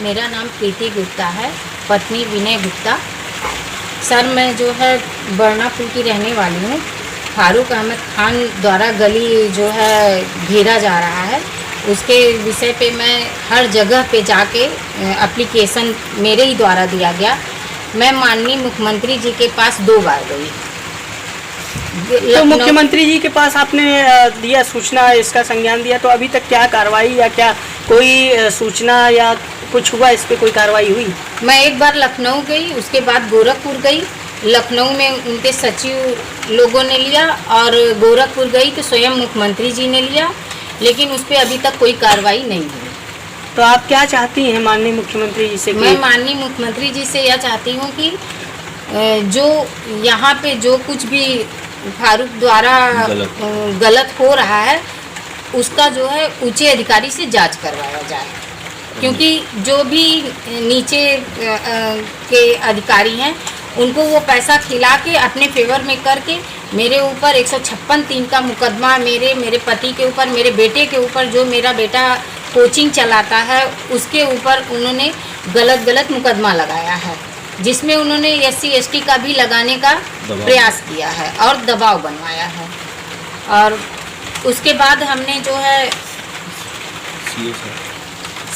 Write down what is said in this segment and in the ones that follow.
मेरा नाम प्रीति गुप्ता है, पत्नी विनय गुप्ता। सर, मैं जो है बरनापुर की रहने वाली हूँ। फारूक अहमद खान द्वारा गली जो है घेरा जा रहा है, उसके विषय पे मैं हर जगह पे जाके एप्लीकेशन मेरे ही द्वारा दिया गया। मैं माननीय मुख्यमंत्री जी के पास 2 बार गई। तो मुख्यमंत्री जी के पास आपने दिया सूचना, इसका संज्ञान दिया, तो अभी तक क्या कार्रवाई या क्या कोई सूचना या कुछ हुआ, इस पे कोई कार्रवाई हुई? मैं एक बार लखनऊ गई, उसके बाद गोरखपुर गई। लखनऊ में उनके सचिव लोगों ने लिया और गोरखपुर गई तो स्वयं मुख्यमंत्री जी ने लिया, लेकिन उस पर अभी तक कोई कार्रवाई नहीं हुई। तो आप क्या चाहती हैं माननीय मुख्यमंत्री जी से? मैं माननीय मुख्यमंत्री जी से यह चाहती हूँ कि जो यहाँ पे जो कुछ भी फारूक द्वारा गलत हो रहा है, उसका जो है ऊंचे अधिकारी से जांच करवाया जाए, क्योंकि जो भी नीचे के अधिकारी हैं उनको वो पैसा खिला के अपने फेवर में करके मेरे ऊपर 156(3) का मुकदमा, मेरे पति के ऊपर, मेरे बेटे के ऊपर, जो मेरा बेटा कोचिंग चलाता है उसके ऊपर उन्होंने गलत मुकदमा लगाया है, जिसमें उन्होंने SC ST का भी लगाने का प्रयास किया है और दबाव बनवाया है। और उसके बाद हमने जो है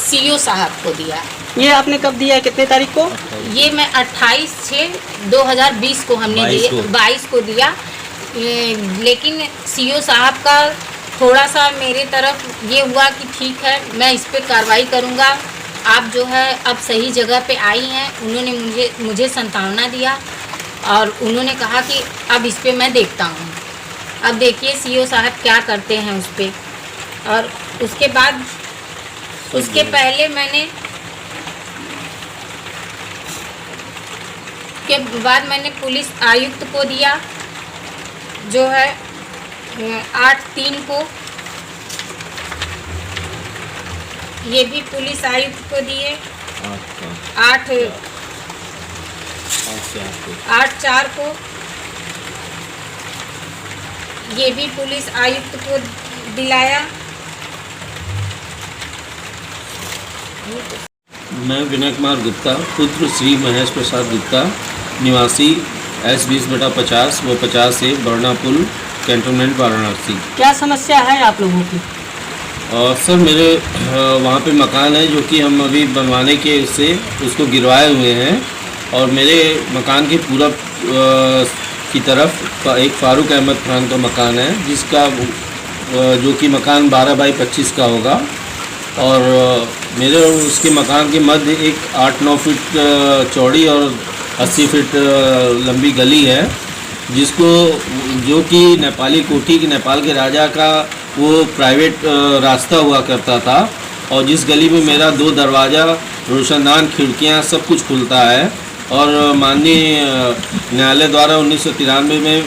CO साहब को दिया। ये आपने कब दिया है, कितने तारीख को? ये मैं 28/6/2020 को हमने दिया, 22 को दिया। लेकिन CO साहब का थोड़ा सा मेरे तरफ ये हुआ कि ठीक है, मैं इस पे कार्रवाई करूँगा, आप जो है अब सही जगह पे आई हैं। उन्होंने मुझे सांत्वना दिया और उन्होंने कहा कि अब इस पे मैं देखता हूँ। अब देखिए CO साहब क्या करते हैं उस पे। और उसके बाद उसके पहले मैंने पुलिस आयुक्त को दिया, जो है 8/3 को। ये भी पुलिस आयुक्त को दिए 8/4 को। ये भी पुलिस आयुक्त को दिलाया। मैं विनय कुमार गुप्ता, पुत्र श्री महेश प्रसाद गुप्ता, निवासी S20/50 व 50 से बरनापुर कैंटोनमेंट वाराणसी। क्या समस्या है आप लोगों की? सर, मेरे वहाँ पे मकान है जो कि हम अभी बनवाने के उससे उसको गिरवाए हुए हैं, और मेरे मकान के पूरब की तरफ एक फारूक अहमद खान का मकान है, जिसका जो कि मकान 12x25 का होगा, और मेरे और उसके मकान के मध्य एक 8-9 फीट चौड़ी और 80 फीट लंबी गली है, जिसको जो कि नेपाली कोठी के नेपाल के राजा का वो प्राइवेट रास्ता हुआ करता था, और जिस गली में मेरा 2 दरवाज़ा, रोशनदान, खिड़कियां सब कुछ खुलता है। और माननीय न्यायालय द्वारा 1993 में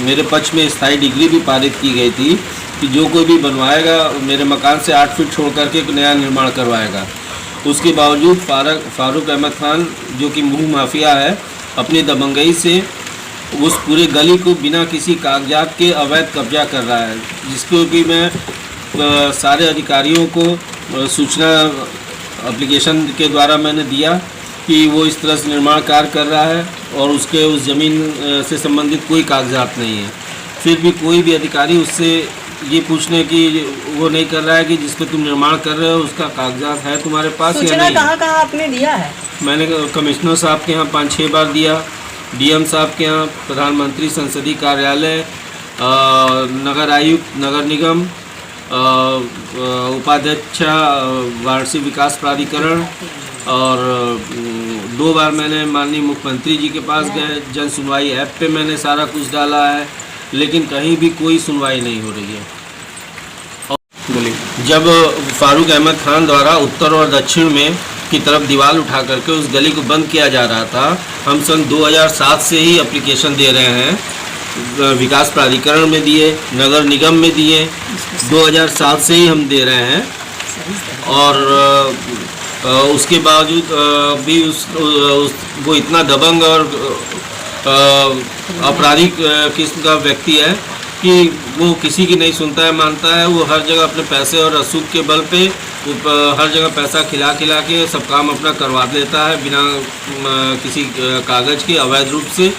मेरे पक्ष में स्थायी डिग्री भी पारित की गई थी कि जो कोई भी बनवाएगा मेरे मकान से 8 फीट छोड़ करके एक नया निर्माण करवाएगा। उसके बावजूद फारूक अहमद खान, जो कि मुँह माफिया है, अपनी दबंगई से उस पूरे गली को बिना किसी कागजात के अवैध कब्जा कर रहा है, जिसको कि मैं सारे अधिकारियों को सूचना एप्लीकेशन के द्वारा मैंने दिया कि वो इस तरह से निर्माण कार्य कर रहा है और उसके उस ज़मीन से संबंधित कोई कागजात नहीं है। फिर भी कोई भी अधिकारी उससे ये पूछने की वो नहीं कर रहा है कि जिस पे तुम निर्माण कर रहे हो उसका कागजात है तुम्हारे पास या नहीं। कहाँ आपने दिया है? मैंने कमिश्नर साहब के यहाँ 5-6 बार दिया, DM साहब के यहाँ, प्रधानमंत्री संसदीय कार्यालय, नगर आयुक्त, नगर निगम, उपाध्यक्ष वाराणसी विकास प्राधिकरण, और 2 बार मैंने माननीय मुख्यमंत्री जी के पास गए। जन सुनवाई ऐप पे मैंने सारा कुछ डाला है, लेकिन कहीं भी कोई सुनवाई नहीं हो रही है। बोलिए। जब फारूक अहमद खान द्वारा उत्तर और दक्षिण में की तरफ दीवार उठा करके उस गली को बंद किया जा रहा था, हम सन 2007 से ही एप्लीकेशन दे रहे हैं, विकास प्राधिकरण में दिए, नगर निगम में दिए, 2007 से ही हम दे रहे हैं। और उसके बावजूद भी वो इतना दबंग और आपराधिक किस्म का व्यक्ति है कि वो किसी की नहीं सुनता है, मानता है। वो हर जगह अपने पैसे और रसूख के बल पे हर जगह पैसा खिला के सब काम अपना करवा लेता है बिना किसी कागज़ के, अवैध रूप से।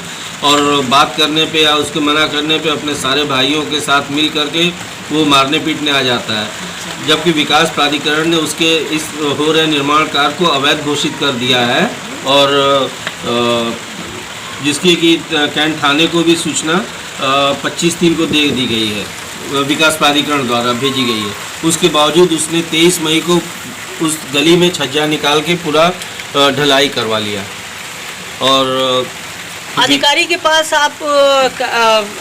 और बात करने पे या उसके मना करने पे अपने सारे भाइयों के साथ मिल करके वो मारने पीटने आ जाता है। जबकि विकास प्राधिकरण ने उसके इस हो रहे निर्माण कार्य को अवैध घोषित कर दिया है और जिसकी कि कैंट थाने को भी सूचना 25/3 को दे दी गई है, विकास प्राधिकरण द्वारा भेजी गई है। उसके बावजूद उसने 23 मई को उस गली में छज्जा निकाल के पूरा ढलाई करवा लिया। और अधिकारी के पास आप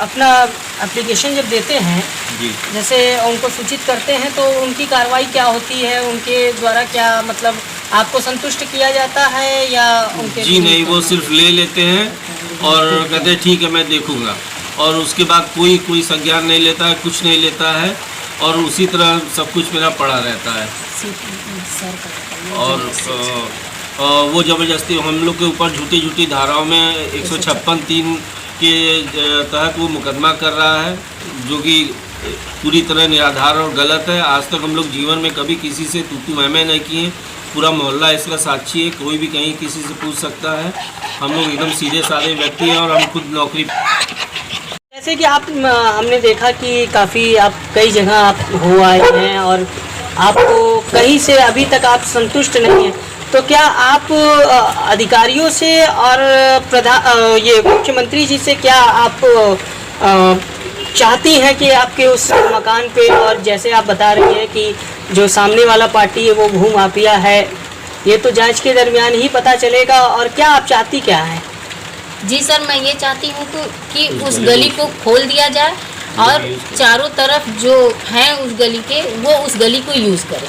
अपना एप्लीकेशन जब देते हैं जी, जैसे उनको सूचित करते हैं तो उनकी कार्रवाई क्या होती है? उनके द्वारा क्या मतलब आपको संतुष्ट किया जाता है या उनके? जी नहीं, वो सिर्फ ले लेते हैं और कहते हैं ठीक है मैं देखूंगा, और उसके बाद कोई संज्ञान नहीं लेता है, कुछ नहीं लेता है, और उसी तरह सब कुछ मेरा पड़ा रहता है। और वो ज़बरदस्ती हम लोग के ऊपर झूठी धाराओं में 156(3) के तहत वो मुकदमा कर रहा है, जो कि पूरी तरह निराधार और गलत है। आज तक हम लोग जीवन में कभी किसी से तू मैं नहीं किए, पूरा मोहल्ला इसका साक्षी है, कोई भी कहीं किसी से पूछ सकता है। हम लोग एकदम सीधे साधे व्यक्ति हैं और हम खुद नौकरी। जैसे कि आप हमने देखा कि काफ़ी आप कई जगह आप हो आए हैं और आपको कहीं से अभी तक आप संतुष्ट नहीं हैं, तो क्या आप अधिकारियों से और ये मुख्यमंत्री जी से क्या आप चाहती हैं कि आपके उस मकान पे, और जैसे आप बता रही हैं कि जो सामने वाला पार्टी है वो भूमाफिया है, ये तो जांच के दरमियान ही पता चलेगा, और क्या आप चाहती क्या हैं? जी सर, मैं ये चाहती हूँ कि उस गली को खोल दिया जाए और चारों तरफ जो हैं उस गली के वो उस गली को यूज़ करें।